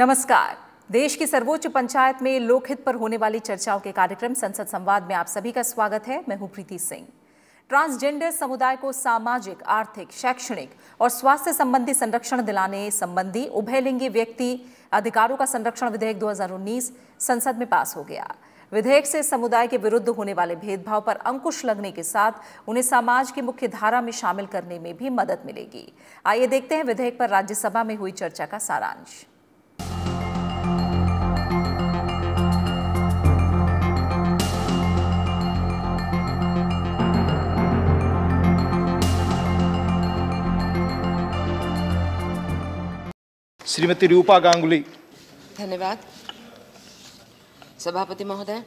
नमस्कार। देश की सर्वोच्च पंचायत में लोकहित पर होने वाली चर्चाओं के कार्यक्रम संसद संवाद में आप सभी का स्वागत है। मैं हूं प्रीति सिंह। ट्रांसजेंडर समुदाय को सामाजिक, आर्थिक, शैक्षणिक और स्वास्थ्य संबंधी संरक्षण दिलाने संबंधी उभयलिंगी व्यक्ति अधिकारों का संरक्षण विधेयक 2019 संसद में पास हो गया। विधेयक से समुदाय के विरुद्ध होने वाले भेदभाव पर अंकुश लगने के साथ उन्हें समाज की मुख्य धारा में शामिल करने में भी मदद मिलेगी। आइए देखते हैं विधेयक पर राज्यसभा में हुई चर्चा का सारांश। श्रीमती रूपा गांगुली। धन्यवाद सभापति महोदय।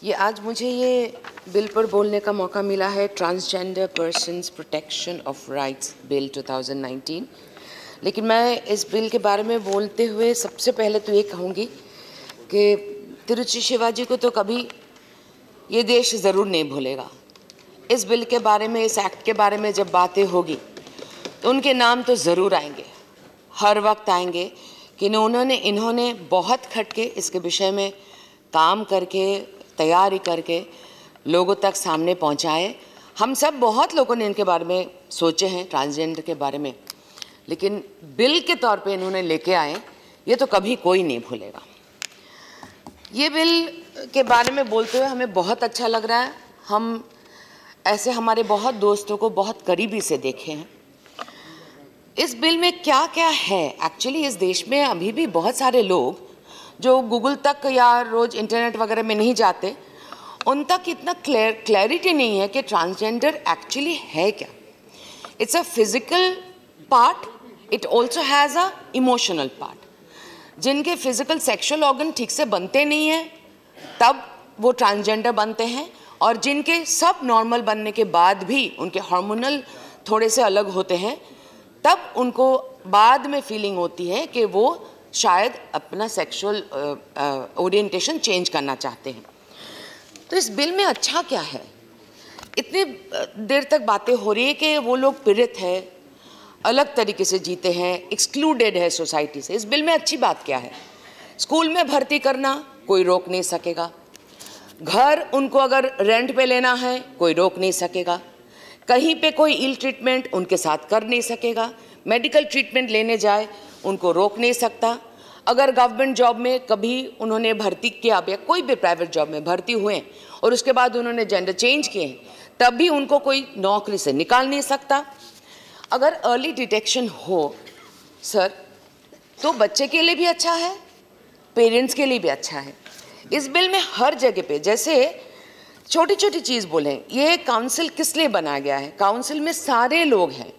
ये आज मुझे ये बिल पर बोलने का मौका मिला है, transgender persons protection of rights bill 2019। लेकिन मैं इस बिल के बारे में बोलते हुए सबसे पहले तो ये कहूँगी कि तिरुचि शिवाजी को तो कभी ये देश ज़रूर नहीं भूलेगा। इस बिल के बारे में, इस एक्ट के बारे में जब बातें होगी तो उनके नाम तो ज़रूर आएंगे, हर वक्त आएंगे कि इन्होंने बहुत खट के इसके विषय में काम करके, तैयारी करके लोगों तक सामने पहुंचाए। हम सब बहुत लोगों ने इनके बारे में सोचे हैं, ट्रांसजेंडर के बारे में, लेकिन बिल के तौर पे इन्होंने लेके आए, ये तो कभी कोई नहीं भूलेगा। ये बिल के बारे में बोलते हुए हमें बहुत अच्छा लग रहा है। हम ऐसे हमारे बहुत दोस्तों को बहुत करीबी से देखे हैं। इस बिल में क्या क्या है, एक्चुअली इस देश में अभी भी बहुत सारे लोग जो गूगल तक या रोज़ इंटरनेट वगैरह में नहीं जाते, उन तक इतना क्लैरिटी नहीं है कि ट्रांसजेंडर एक्चुअली है क्या। It's a physical part, it also has a emotional part. जिनके फिजिकल सेक्सुअल ऑर्गन ठीक से बनते नहीं हैं तब वो ट्रांसजेंडर बनते हैं, और जिनके सब नॉर्मल बनने के बाद भी उनके हार्मोनल थोड़े से अलग होते हैं, तब उनको बाद में फीलिंग होती है कि वो शायद अपना सेक्सुअल ओरिएंटेशन चेंज करना चाहते हैं। तो इस बिल में अच्छा क्या है? इतनी देर तक बातें हो रही है कि वो लोग पीड़ित है, अलग तरीके से जीते हैं, एक्सक्लूडेड है सोसाइटी से। इस बिल में अच्छी बात क्या है? स्कूल में भर्ती करना कोई रोक नहीं सकेगा, घर उनको अगर रेंट पे लेना है कोई रोक नहीं सकेगा, कहीं पे कोई इल ट्रीटमेंट उनके साथ कर नहीं सकेगा, मेडिकल ट्रीटमेंट लेने जाए उनको रोक नहीं सकता। अगर गवर्नमेंट जॉब में कभी उन्होंने भर्ती किया या कोई भी प्राइवेट जॉब में भर्ती हुए और उसके बाद उन्होंने जेंडर चेंज किए, तब भी उनको कोई नौकरी से निकाल नहीं सकता। अगर अर्ली डिटेक्शन हो सर, तो बच्चे के लिए भी अच्छा है, पेरेंट्स के लिए भी अच्छा है। इस बिल में हर जगह पे, जैसे छोटी छोटी चीज़ बोलें, ये काउंसिल किस लिए बनाया गया है? काउंसिल में सारे लोग हैं,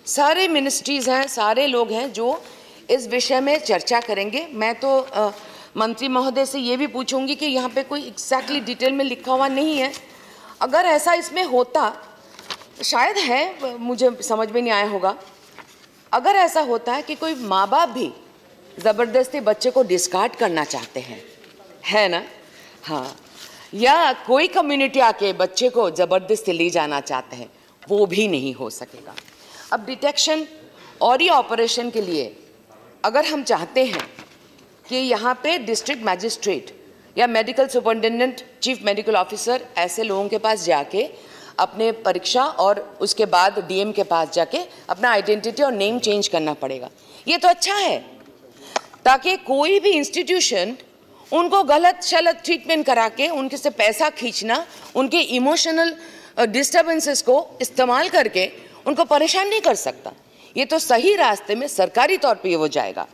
सारे मिनिस्ट्रीज़ हैं, सारे लोग हैं जो इस विषय में चर्चा करेंगे। मैं तो मंत्री महोदय से ये भी पूछूंगी कि यहाँ पे कोई एग्जैक्टली डिटेल में लिखा हुआ नहीं है। अगर ऐसा इसमें होता, शायद है, मुझे समझ में नहीं आया होगा। अगर ऐसा होता है कि कोई माँ बाप भी ज़बरदस्ती बच्चे को डिस्कार्ड करना चाहते हैं, है ना? हाँ, या कोई कम्युनिटी आके बच्चे को ज़बरदस्ती ले जाना चाहते हैं, वो भी नहीं हो सकेगा। अब डिटेक्शन और ये ऑपरेशन के लिए अगर हम चाहते हैं कि यहाँ पे डिस्ट्रिक्ट मैजिस्ट्रेट या medical superintendent, chief medical officer, ऐसे लोगों के पास जाके अपने परीक्षा और उसके बाद डीएम के पास जाके अपना आइडेंटिटी और नेम चेंज करना पड़ेगा। ये तो अच्छा है, ताकि कोई भी इंस्टीट्यूशन उनको गलत शलत ट्रीटमेंट करा के उनके से पैसा खींचना, उनके इमोशनल डिस्टर्बेंसेस को इस्तेमाल करके उनको परेशान नहीं कर सकता। ये तो सही रास्ते में सरकारी तौर पे वो जाएगा।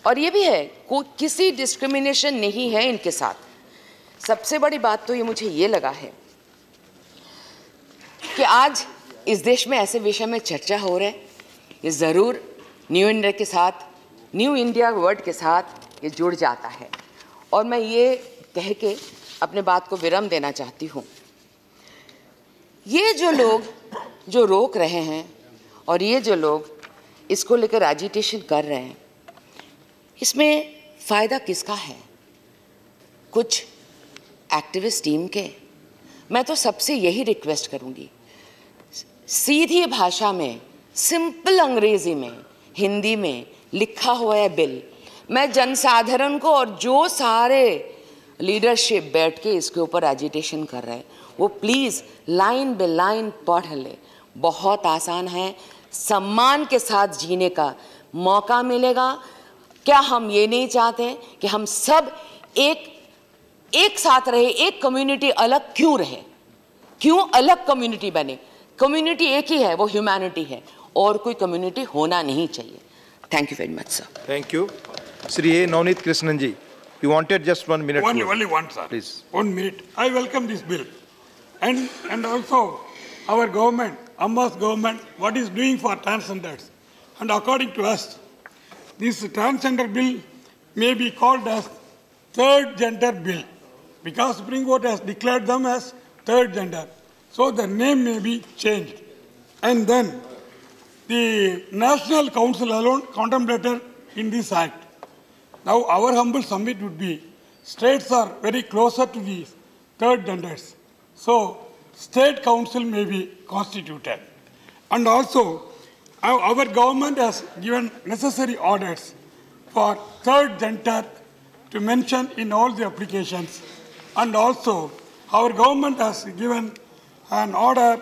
और ये भी है, किसी डिस्क्रिमिनेशन नहीं है इनके साथ। सबसे बड़ी बात तो ये मुझे ये लगा है कि आज इस देश में ऐसे विषय में चर्चा हो रहा है, ये ज़रूर न्यू इंडिया के साथ, न्यू इंडिया वर्ड के साथ ये जुड़ जाता है। और मैं ये कह के अपने बात को विराम देना चाहती हूँ। ये जो लोग जो रोक रहे हैं और ये जो लोग इसको लेकर एजिटेशन कर रहे हैं, इसमें फ़ायदा किसका है? कुछ एक्टिविस्ट टीम के। मैं तो सबसे यही रिक्वेस्ट करूँगी, सीधी भाषा में, सिंपल अंग्रेज़ी में, हिंदी में लिखा हुआ है बिल। मैं जनसाधारण को और जो सारे लीडरशिप बैठ के इसके ऊपर एजिटेशन कर रहे हैं वो प्लीज़ लाइन बाय लाइन पढ़ ले। बहुत आसान है, सम्मान के साथ जीने का मौका मिलेगा। क्या हम ये नहीं चाहते कि हम सब एक साथ रहे? एक कम्युनिटी अलग क्यों रहे? क्यों अलग कम्युनिटी बने? कम्युनिटी एक ही है, वो ह्यूमैनिटी है, और कोई कम्युनिटी होना नहीं चाहिए। Thank you very much sir. Thank you. Shri A. Navneet Krishnan ji, you wanted just 1 minute. Only one, sir. Please. 1 minute. I welcome this bill. And also our government, Amma's government, what is doing for transgenders. And according to us, this transgender bill may be called as third gender bill because Supreme Court has declared them as third gender. So the name may be changed. And then the National Council alone contemplated in this act. Now our humble submit would be, states are very closer to the third genders. So state council may be constituted. And also our government has given necessary orders for third gender to mention in all the applications. And also our government has given an order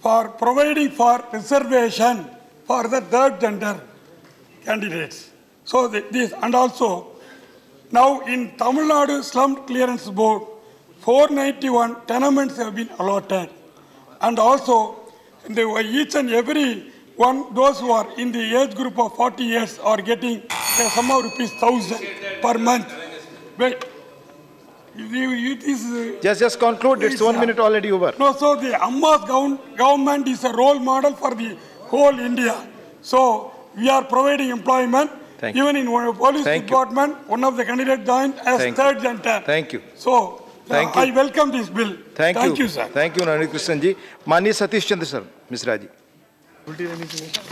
for providing for reservation for the third gender candidates. So this, and also now in Tamil Nadu Slum Clearance Board, 491 tenements have been allotted. And also each and every one, those who are in the age group of 40 years are getting somehow ₹1,000 per month. Wait. Just conclude. It's 1 minute already over. No, so the Amma's government is a role model for the whole India. So we are providing employment. Even in one police department, one of the candidates joined as third gender. Thank you. So I welcome this bill. Thank you, sir. Thank you, Navneet Krishnan ji. Mani Satish Chandra sir, Misra ji.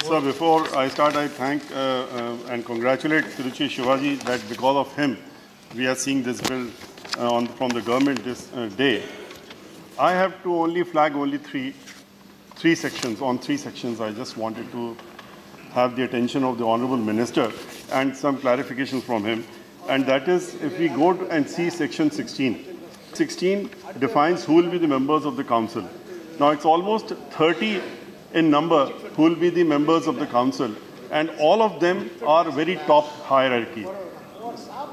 Sir, before I start, I thank and congratulate Tiruchi Shivaji that because of him, we are seeing this bill from the government this day. I have to only flag three sections. On 3 sections, I just wanted to have the attention of the Honorable Minister and some clarifications from him. And that is, if we go and see section 16. 16 defines who will be the members of the council. Now, it's almost 30 in number who will be the members of the council. And all of them are very top hierarchy.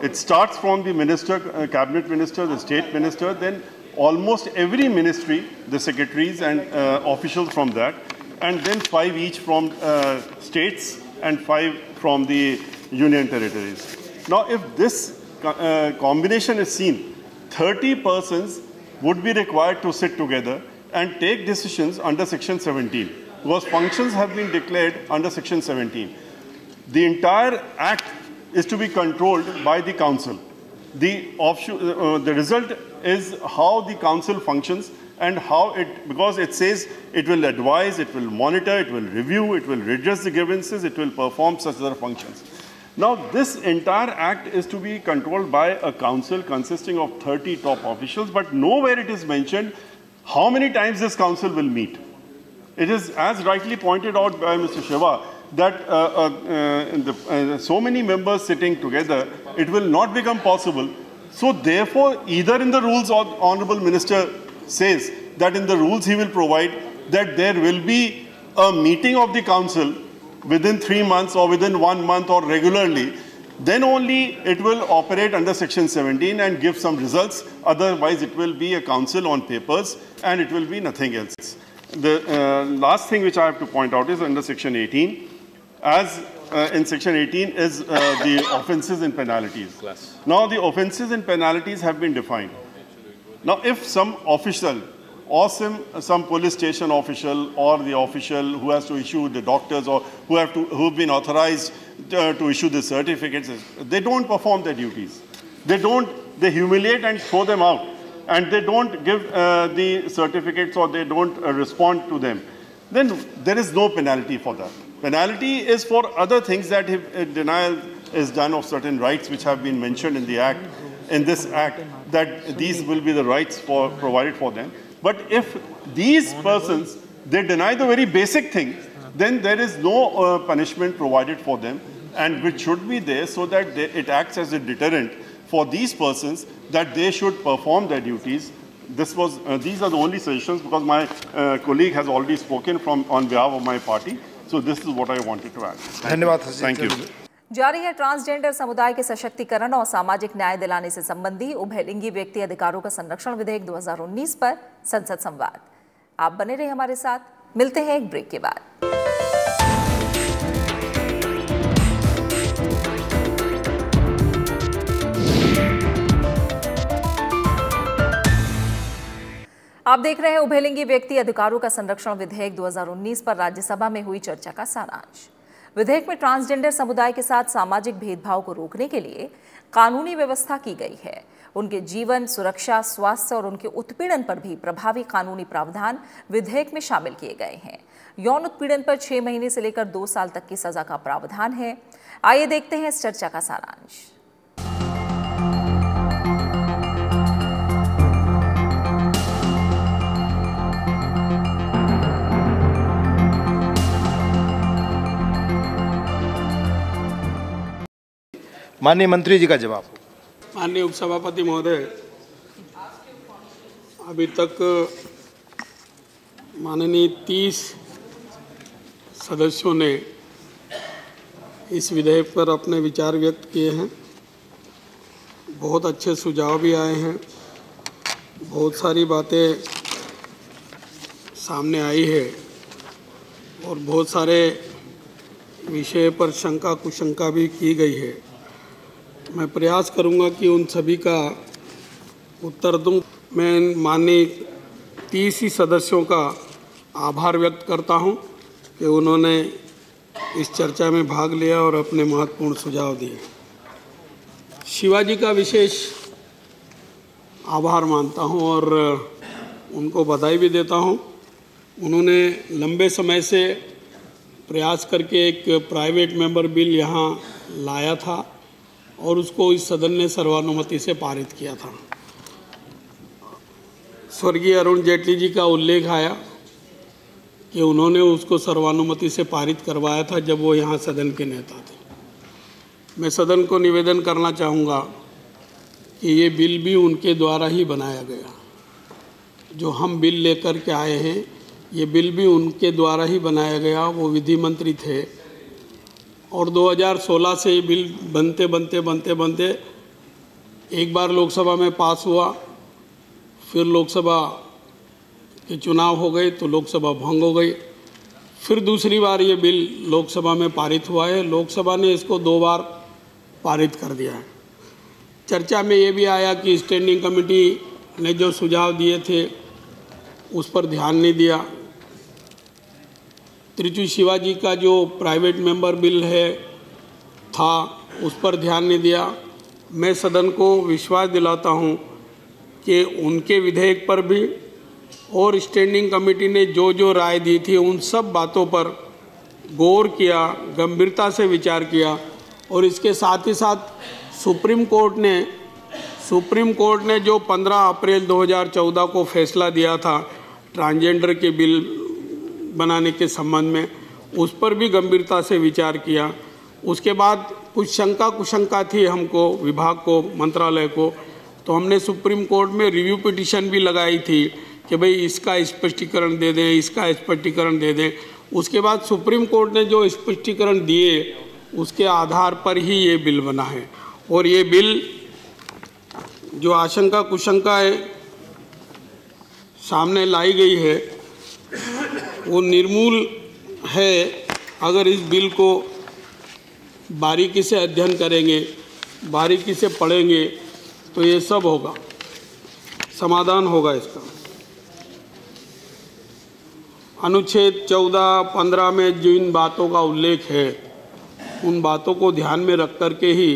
It starts from the minister, cabinet minister, the state minister, then almost every ministry, the secretaries and officials from that, and then 5 each from states and 5 from the union territories. Now, if this combination is seen, 30 persons would be required to sit together and take decisions under Section 17, because functions have been declared under Section 17. The entire act is to be controlled by the council. The result is how the council functions and how because it says it will advise, it will monitor, it will review, it will redress the grievances, it will perform such other functions. Now, this entire act is to be controlled by a council consisting of 30 top officials, but nowhere it is mentioned how many times this council will meet. It is, as rightly pointed out by Mr. Shiva, that so many members sitting together, it will not become possible. So therefore, either in the rules, or Honorable Minister says that in the rules he will provide that there will be a meeting of the council within 3 months or within 1 month or regularly, then only it will operate under Section 17 and give some results. Otherwise, it will be a council on papers and it will be nothing else. The last thing which I have to point out is under Section 18. As in Section 18 is the offences and penalties. Now, the offences and penalties have been defined. Now, if some official or some police station official or the official who has to issue the doctors or who have been authorized to issue the certificates, they don't perform their duties. They humiliate and throw them out, and they don't give the certificates or they don't respond to them, then there is no penalty for that. Penalty is for other things, that if denial is done of certain rights which have been mentioned in the act, in this act, that these will be the rights provided for them. But if these persons, they deny the very basic thing, then there is no punishment provided for them. and which should be there so that it acts as a deterrent for these persons that they should perform their duties. These are the only suggestions because my colleague has already spoken on behalf of my party. So this is what I wanted to add. Thank you. जारी है transgender समुदाय के सशक्तिकरण और सामाजिक न्याय दिलाने से संबंधी उभयलिंगी व्यक्ति अधिकारों का संरक्षण विधेयक 2019 पर संसद संवाद। आप बने रहे हमारे साथ, मिलते हैं एक ब्रेक के बाद। आप देख रहे हैं उभयलिंगी व्यक्ति अधिकारों का संरक्षण विधेयक 2019 पर राज्यसभा में हुई चर्चा का सारांश। विधेयक में ट्रांसजेंडर समुदाय के साथ सामाजिक भेदभाव को रोकने के लिए कानूनी व्यवस्था की गई है। उनके जीवन, सुरक्षा, स्वास्थ्य और उनके उत्पीड़न पर भी प्रभावी कानूनी प्रावधान विधेयक में शामिल किए गए हैं। यौन उत्पीड़न पर 6 महीने से लेकर 2 साल तक की सजा का प्रावधान है। आइए देखते हैं इस चर्चा का सारांश। माननीय मंत्री जी का जवाब। माननीय उपसभापति महोदय, अभी तक माननीय 30 सदस्यों ने इस विधेयक पर अपने विचार व्यक्त किए हैं। बहुत अच्छे सुझाव भी आए हैं, बहुत सारी बातें सामने आई है और बहुत सारे विषय पर शंका कुशंका भी की गई है। मैं प्रयास करूंगा कि उन सभी का उत्तर दूं। मैं माननीय 30 ही सदस्यों का आभार व्यक्त करता हूं कि उन्होंने इस चर्चा में भाग लिया और अपने महत्वपूर्ण सुझाव दिए। शिवाजी का विशेष आभार मानता हूं और उनको बधाई भी देता हूं। उन्होंने लंबे समय से प्रयास करके एक प्राइवेट मेंबर बिल यहाँ लाया था और उसको इस सदन ने सर्वानुमति से पारित किया था। स्वर्गीय अरुण जेटली जी का उल्लेख आया कि उन्होंने उसको सर्वानुमति से पारित करवाया था जब वो यहाँ सदन के नेता थे। मैं सदन को निवेदन करना चाहूँगा कि ये बिल भी उनके द्वारा ही बनाया गया। जो हम बिल लेकर के आए हैं, ये बिल भी उनके द्वारा ही बनाया गया। वो विधि मंत्री थे और 2016 से ये बिल बनते एक बार लोकसभा में पास हुआ, फिर लोकसभा के चुनाव हो गए तो लोकसभा भंग हो गई, फिर दूसरी बार ये बिल लोकसभा में पारित हुआ है। लोकसभा ने इसको 2 बार पारित कर दिया है। चर्चा में ये भी आया कि स्टैंडिंग कमेटी ने जो सुझाव दिए थे उस पर ध्यान नहीं दिया। त्रिचू शिवाजी का जो प्राइवेट मेंबर बिल था उस पर ध्यान नहीं दिया। मैं सदन को विश्वास दिलाता हूं कि उनके विधेयक पर भी और स्टैंडिंग कमेटी ने जो जो राय दी थी उन सब बातों पर गौर किया, गंभीरता से विचार किया। और इसके साथ ही साथ सुप्रीम कोर्ट ने जो 15 अप्रैल 2014 को फैसला दिया था ट्रांसजेंडर के बिल बनाने के संबंध में, उस पर भी गंभीरता से विचार किया। उसके बाद कुछ शंका कुशंका थी हमको, विभाग को, मंत्रालय को, तो हमने सुप्रीम कोर्ट में रिव्यू पिटीशन भी लगाई थी कि भाई इसका स्पष्टीकरण दे दें, इसका स्पष्टीकरण दे दें। उसके बाद सुप्रीम कोर्ट ने जो स्पष्टीकरण दिए उसके आधार पर ही ये बिल बना है। और ये बिल जो आशंका कुशंकाएं सामने लाई गई है वो निर्मूल है। अगर इस बिल को बारीकी से अध्ययन करेंगे, बारीकी से पढ़ेंगे तो ये सब होगा, समाधान होगा इसका। अनुच्छेद 14-15 में जिन बातों का उल्लेख है उन बातों को ध्यान में रख कर के ही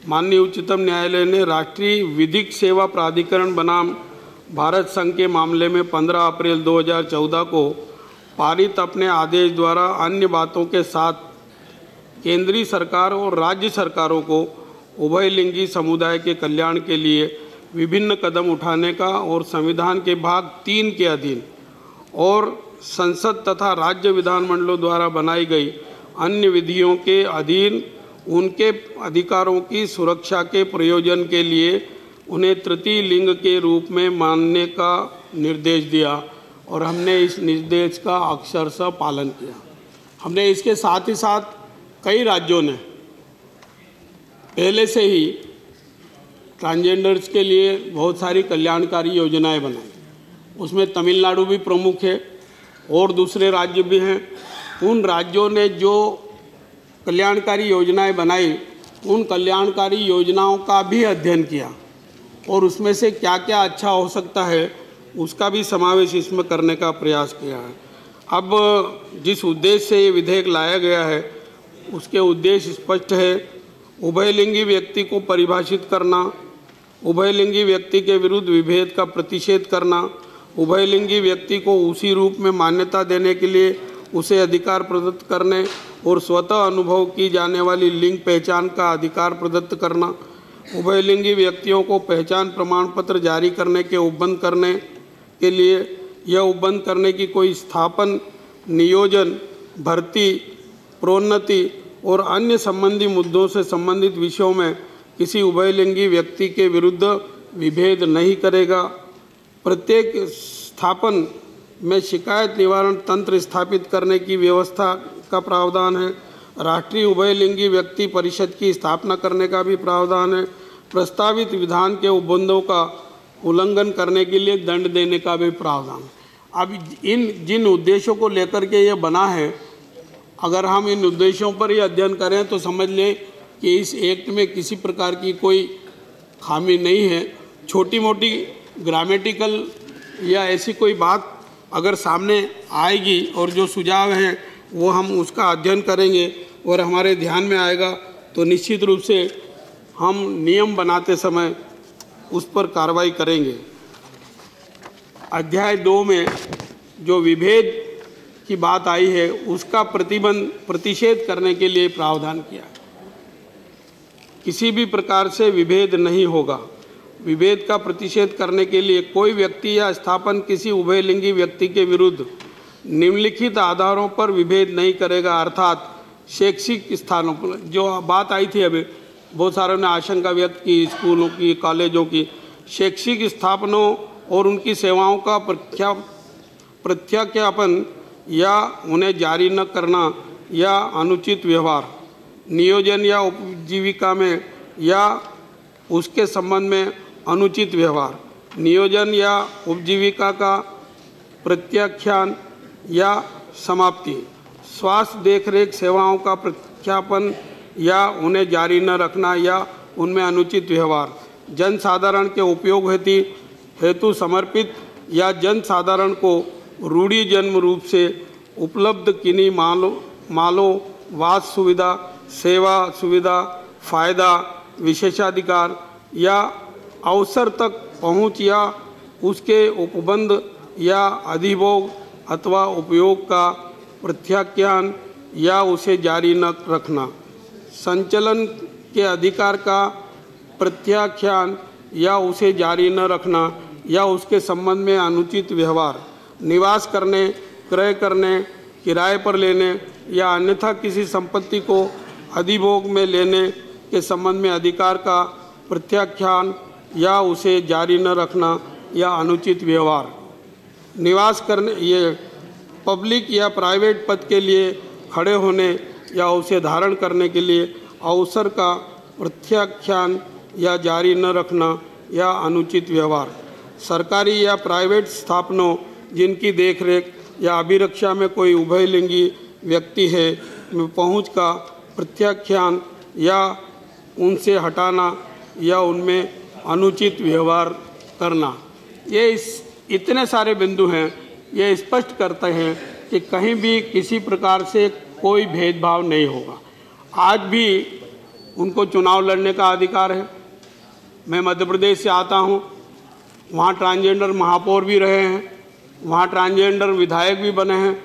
माननीय उच्चतम न्यायालय ने राष्ट्रीय विधिक सेवा प्राधिकरण बनाम भारत संघ के मामले में 15 अप्रैल 2014 को पारित अपने आदेश द्वारा अन्य बातों के साथ केंद्रीय सरकार और राज्य सरकारों को उभयलिंगी समुदाय के कल्याण के लिए विभिन्न कदम उठाने का और संविधान के भाग 3 के अधीन और संसद तथा राज्य विधानमंडलों द्वारा बनाई गई अन्य विधियों के अधीन उनके अधिकारों की सुरक्षा के प्रयोजन के लिए उन्हें तृतीय लिंग के रूप में मानने का निर्देश दिया और हमने इस निर्देश का अक्षरशः पालन किया। हमने इसके साथ ही साथ कई राज्यों ने पहले से ही ट्रांसजेंडर्स के लिए बहुत सारी कल्याणकारी योजनाएं बनाई। उसमें तमिलनाडु भी प्रमुख है और दूसरे राज्य भी हैं। उन राज्यों ने जो कल्याणकारी योजनाएं बनाई, उन कल्याणकारी योजनाओं का भी अध्ययन किया और उसमें से क्या क्या अच्छा हो सकता है उसका भी समावेश इसमें करने का प्रयास किया है। अब जिस उद्देश्य से ये विधेयक लाया गया है उसके उद्देश्य स्पष्ट है। उभयलिंगी व्यक्ति को परिभाषित करना, उभयलिंगी व्यक्ति के विरुद्ध विभेद का प्रतिषेध करना, उभयलिंगी व्यक्ति को उसी रूप में मान्यता देने के लिए उसे अधिकार प्रदत्त करने और स्वतः अनुभव की जाने वाली लिंग पहचान का अधिकार प्रदत्त करना, उभयलिंगी व्यक्तियों को पहचान प्रमाण पत्र जारी करने के उपबंध करने के लिए यह उपबंध करने की कोई स्थापन, नियोजन, भर्ती, प्रोन्नति और अन्य संबंधी मुद्दों से संबंधित विषयों में किसी उभयलिंगी व्यक्ति के विरुद्ध विभेद नहीं करेगा। प्रत्येक स्थापन में शिकायत निवारण तंत्र स्थापित करने की व्यवस्था का प्रावधान है। राष्ट्रीय उभयलिंगी व्यक्ति परिषद की स्थापना करने का भी प्रावधान है। प्रस्तावित विधान के उपबंधों का उल्लंघन करने के लिए दंड देने का भी प्रावधान है। अब जिन उद्देश्यों को लेकर के ये बना है, अगर हम इन उद्देश्यों पर ही अध्ययन करें तो समझ लें कि इस एक्ट में किसी प्रकार की कोई खामी नहीं है। छोटी मोटी ग्रामेटिकल या ऐसी कोई बात अगर सामने आएगी और जो सुझाव हैं वो हम उसका अध्ययन करेंगे और हमारे ध्यान में आएगा तो निश्चित रूप से हम नियम बनाते समय उस पर कार्रवाई करेंगे। अध्याय 2 में जो विभेद की बात आई है उसका प्रतिषेध करने के लिए प्रावधान किया है। किसी भी प्रकार से विभेद नहीं होगा। विभेद का प्रतिषेध करने के लिए कोई व्यक्ति या स्थापन किसी उभयलिंगी व्यक्ति के विरुद्ध निम्नलिखित आधारों पर विभेद नहीं करेगा, अर्थात शैक्षिक स्थानों पर जो बात आई थी अभी, बहुत सारों ने आशंका व्यक्त की, स्कूलों की, कॉलेजों की, शैक्षिक स्थापनों और उनकी सेवाओं का प्रत्याख्यापन या उन्हें जारी न करना या अनुचित व्यवहार, नियोजन या उपजीविका में या उसके संबंध में अनुचित व्यवहार, नियोजन या उपजीविका का प्रत्याख्यान या समाप्ति, स्वास्थ्य देखरेख सेवाओं का प्रत्यापन या उन्हें जारी न रखना या उनमें अनुचित व्यवहार, जनसाधारण के उपयोग हेतु समर्पित या जनसाधारण को रूढ़ी जन्म रूप से उपलब्ध किन्हीं मालों, वास सुविधा, सेवा सुविधा, फायदा, विशेषाधिकार या अवसर तक पहुंच या उसके उपबंध या अधिभोग अथवा उपयोग का प्रत्याख्यान या उसे जारी न रखना, संचलन के अधिकार का प्रत्याख्यान या उसे जारी न रखना या उसके संबंध में अनुचित व्यवहार, निवास करने, क्रय करने, किराए पर लेने या अन्यथा किसी संपत्ति को अधिभोग में लेने के संबंध में अधिकार का प्रत्याख्यान या उसे जारी न रखना या अनुचित व्यवहार, निवास करने, ये पब्लिक या प्राइवेट पद के लिए खड़े होने या उसे धारण करने के लिए अवसर का प्रत्याख्यान या जारी न रखना या अनुचित व्यवहार, सरकारी या प्राइवेट स्थापनों जिनकी देखरेख या अभिरक्षा में कोई उभयलिंगी व्यक्ति है में पहुँच का प्रत्याख्यान या उनसे हटाना या उनमें अनुचित व्यवहार करना। ये इतने सारे बिंदु हैं, ये स्पष्ट करते हैं कि कहीं भी किसी प्रकार से कोई भेदभाव नहीं होगा। आज भी उनको चुनाव लड़ने का अधिकार है। मैं मध्य प्रदेश से आता हूँ, वहाँ ट्रांसजेंडर महापौर भी रहे हैं, वहाँ ट्रांसजेंडर विधायक भी बने हैं,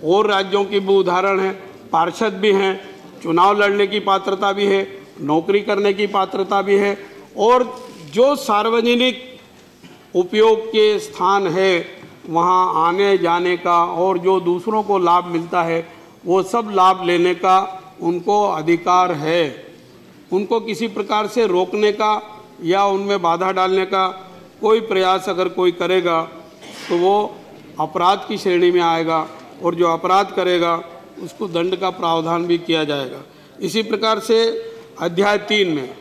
और राज्यों की भी उदाहरण है, पार्षद भी हैं, चुनाव लड़ने की पात्रता भी है, नौकरी करने की पात्रता भी है, और जो सार्वजनिक उपयोग के स्थान है वहाँ आने जाने का और जो दूसरों को लाभ मिलता है वो सब लाभ लेने का उनको अधिकार है। उनको किसी प्रकार से रोकने का या उनमें बाधा डालने का कोई प्रयास अगर कोई करेगा तो वो अपराध की श्रेणी में आएगा, और जो अपराध करेगा उसको दंड का प्रावधान भी किया जाएगा। इसी प्रकार से अध्याय 3 में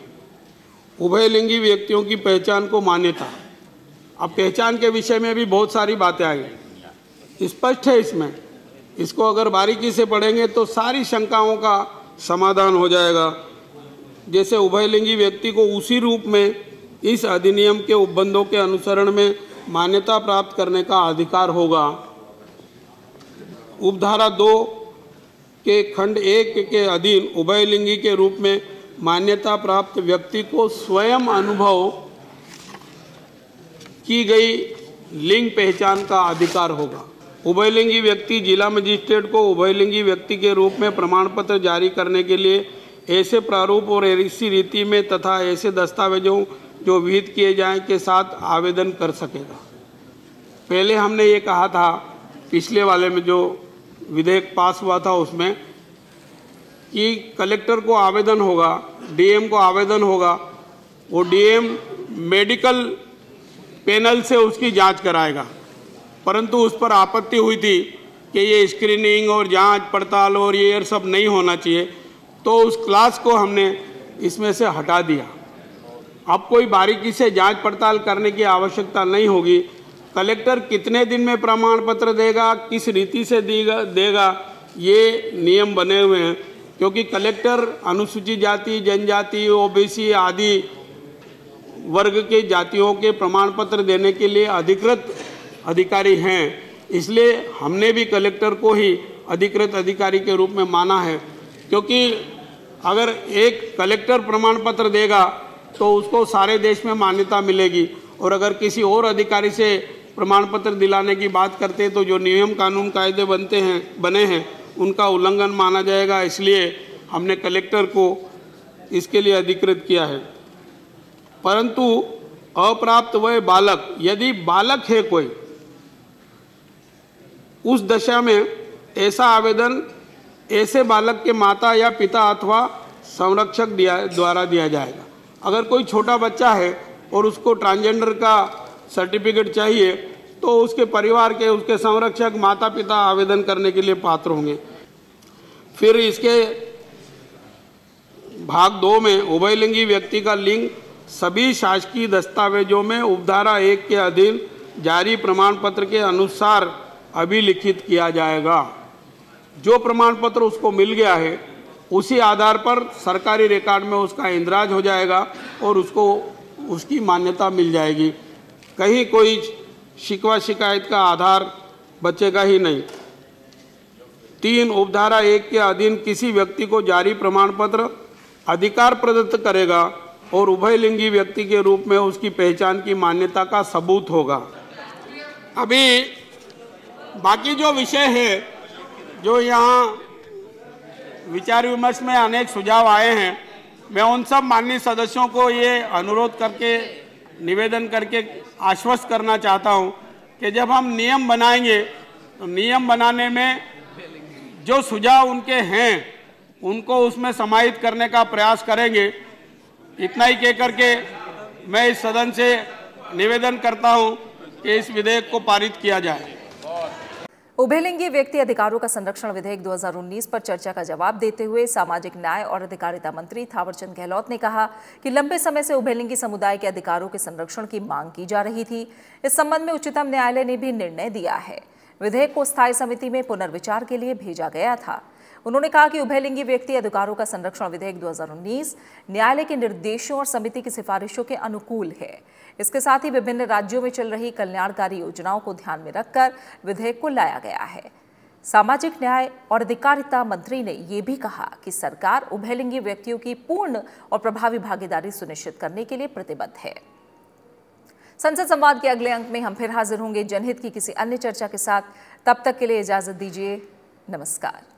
उभयलिंगी व्यक्तियों की पहचान को मान्यता। अब पहचान के विषय में भी बहुत सारी बातें आई, स्पष्ट है इसमें। इसको अगर बारीकी से पढ़ेंगे तो सारी शंकाओं का समाधान हो जाएगा। जैसे उभयलिंगी व्यक्ति को उसी रूप में इस अधिनियम के उपबंधों के अनुसरण में मान्यता प्राप्त करने का अधिकार होगा। उपधारा 2 के खंड 1 के अधीन उभयलिंगी के रूप में मान्यता प्राप्त व्यक्ति को स्वयं अनुभव की गई लिंग पहचान का अधिकार होगा। उभयलिंगी व्यक्ति जिला मजिस्ट्रेट को उभयलिंगी व्यक्ति के रूप में प्रमाण पत्र जारी करने के लिए ऐसे प्रारूप और ऐसी रीति में तथा ऐसे दस्तावेजों जो विहित किए जाएं के साथ आवेदन कर सकेगा। पहले हमने ये कहा था, पिछले वाले में जो विधेयक पास हुआ था उसमें, कि कलेक्टर को आवेदन होगा, डीएम को आवेदन होगा, वो डीएम मेडिकल पैनल से उसकी जांच कराएगा। परंतु उस पर आपत्ति हुई थी कि ये स्क्रीनिंग और जांच पड़ताल और ये सब नहीं होना चाहिए, तो उस क्लास को हमने इसमें से हटा दिया। अब कोई बारीकी से जांच पड़ताल करने की आवश्यकता नहीं होगी। कलेक्टर कितने दिन में प्रमाण पत्र देगा, किस रीति से देगा, ये नियम बने हुए हैं। क्योंकि कलेक्टर अनुसूचित जाति, जनजाति, ओबीसी आदि वर्ग के जातियों के प्रमाण पत्र देने के लिए अधिकृत अधिकारी हैं, इसलिए हमने भी कलेक्टर को ही अधिकृत अधिकारी के रूप में माना है। क्योंकि अगर एक कलेक्टर प्रमाण पत्र देगा तो उसको सारे देश में मान्यता मिलेगी, और अगर किसी और अधिकारी से प्रमाण पत्र दिलाने की बात करते हैं तो जो नियम कानून कायदे बने हैं उनका उल्लंघन माना जाएगा। इसलिए हमने कलेक्टर को इसके लिए अधिकृत किया है। परंतु अप्राप्त वय बालक, यदि बालक है कोई, उस दशा में ऐसा आवेदन ऐसे बालक के माता या पिता अथवा संरक्षक द्वारा दिया जाएगा। अगर कोई छोटा बच्चा है और उसको ट्रांसजेंडर का सर्टिफिकेट चाहिए तो उसके परिवार के, उसके संरक्षक माता पिता आवेदन करने के लिए पात्र होंगे। फिर इसके भाग 2 में उभयलिंगी व्यक्ति का लिंग सभी शासकीय दस्तावेजों में उपधारा 1 के अधीन जारी प्रमाण पत्र के अनुसार अभिलिखित किया जाएगा। जो प्रमाण पत्र उसको मिल गया है उसी आधार पर सरकारी रिकॉर्ड में उसका इंदराज हो जाएगा और उसको उसकी मान्यता मिल जाएगी। कहीं कोई शिकवा शिकायत का आधार बचेगा ही नहीं। 3 उपधारा 1 के अधीन किसी व्यक्ति को जारी प्रमाण पत्र अधिकार प्रदत्त करेगा और उभयलिंगी व्यक्ति के रूप में उसकी पहचान की मान्यता का सबूत होगा। अभी बाकी जो विषय है, जो यहाँ विचार विमर्श में अनेक सुझाव आए हैं, मैं उन सब माननीय सदस्यों को ये अनुरोध करके, निवेदन करके आश्वस्त करना चाहता हूँ कि जब हम नियम बनाएंगे तो नियम बनाने में जो सुझाव उनके हैं उनको उसमें समाहित करने का प्रयास करेंगे। इतना ही कह करके मैं इस सदन से निवेदन करता हूँ कि इस विधेयक को पारित किया जाए। उभयलिंगी व्यक्ति अधिकारों का संरक्षण विधेयक 2019 पर चर्चा का जवाब देते हुए सामाजिक न्याय और अधिकारिता मंत्री थावरचंद गहलोत ने कहा कि लंबे समय से उभयलिंगी समुदाय के अधिकारों के संरक्षण की मांग की जा रही थी। इस संबंध में उच्चतम न्यायालय ने भी निर्णय दिया है। विधेयक को स्थायी समिति में पुनर्विचार के लिए भेजा गया था। उन्होंने कहा कि उभयलिंगी व्यक्ति अधिकारों का संरक्षण विधेयक 2019 न्यायालय के निर्देशों और समिति की सिफारिशों के अनुकूल है। इसके साथ ही विभिन्न राज्यों में चल रही कल्याणकारी योजनाओं को ध्यान में रखकर विधेयक को लाया गया है। सामाजिक न्याय और अधिकारिता मंत्री ने यह भी कहा कि सरकार उभयलिंगी व्यक्तियों की पूर्ण और प्रभावी भागीदारी सुनिश्चित करने के लिए प्रतिबद्ध है। संसद संवाद के अगले अंक में हम फिर हाजिर होंगे जनहित की किसी अन्य चर्चा के साथ। तब तक के लिए इजाजत दीजिए। नमस्कार।